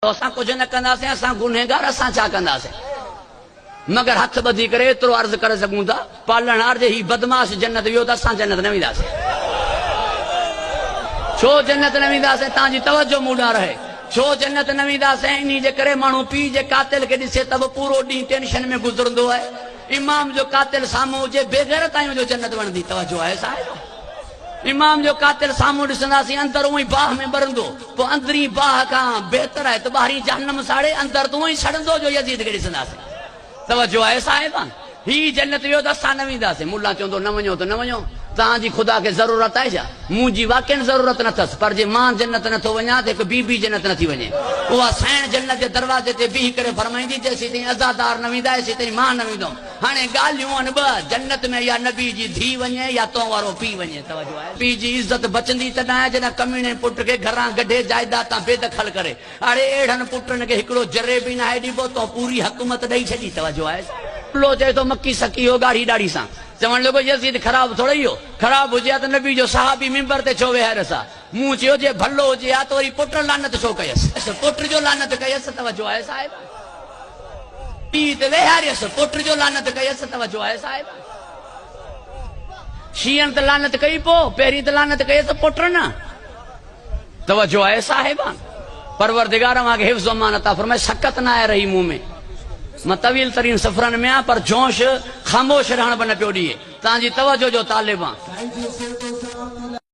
असां कुछ न कंदासीं, असां गुनहगार, असां छा कंदासीं? मगर हथ ॿधी करे एतिरो अर्ज़ करे सघूं था, पालणहार जे ही बदमाश जन्नत वियो त असां जन्नत न वेंदासीं। छो जन्नत न वेंदासीं? तव्हांजी तवजो मूं ॾांहुं रहे। छो जन्नत न वेंदासीं? इन जे करे माण्हू पीउ जे कातिल खे ॾिसे त बि पूरो ॾींहुं टेंशन में गुज़रंदो आहे। इमाम जो कातिल साम्हूं हुजे, बेग़ैर ताईं जो जन्नत वणंदी। तवजो आहे साहिब? इमाम जो कातिल साम्हूं ॾिसंदासीं, अंदरि उहो ई बाह में ॿरंदो, पोइ अंदरी बाह खां बहितर आहे त ॿाहिरीं जहन्नम साड़े, अंदरि त उहो ई सड़ंदो जो यज़ीद खे ॾिसंदासीं। तवजो आहे साहिब? ही जन्नत वियो त असां न वेंदासीं। मुल्ला चवंदो न वञो त न वञो, तव्हांजी ख़ुदा खे ज़रूरत आहे छा? मुंहिंजी वाक़ई ज़रूरत न अथसि, पर जे मां जन्नत नथो वञा त हिकु बीबी जन्नत नथी वञे। उहा साईं जन्नत जे दरवाज़े ते बीह करे फरमाईंदी, जेसीं ताईं अज़ादार न वेंदा तेसीं ताईं मां न वेंदुमि। हाणे ॻाल्हियूं आहिनि ॿ, जन्नत में या नबी जी धीउ वञे या तो वारो पीउ वञे। तवजो आहे? पीउ जी इज़त बचंदी तॾहिं आहे जॾहिं कमीणे पुट खे घरां गॾे जाइदाद तां बेदखल करे। अड़े अहिड़नि पुटनि खे हिकिड़ो जरे बि न आहे ॾिबो तो पूरी हुकूमत ॾेई छॾी। तवजो आहे? लो चए तो मक्की सकी हो गाढ़ी ॾाढ़ी सां, चवण लॻो यज़ीद ख़राब थोड़ो ई हो, ख़राब हुजे हा त नबी जो सहाबी मिंबर ते छो वेहारियसि हा? मूं चयो जे भलो हुजे हा त वरी पुट लानत छो कयसि? पुट जो लानत कयसि। तवजो आहे साहिब? पीउ ते वेहारियसि, पुट जो लानत कयसि। तवजो आहे साहिब? शीअनि त लानत कई, पोइ पहिरीं त लानत कयसि पुट न। तवजो आहे साहिब? परवरदिगार मूंखे हिफ्ज़ अमान अता फरमाए, सकत न आहे रही मुंह में। मां तवील तरीन सफ़रनि में आहियां, पर जोश ख़ामोश रहण बि न पियो ॾिए। तव्हांजी तवजो जो तालिब आहियां।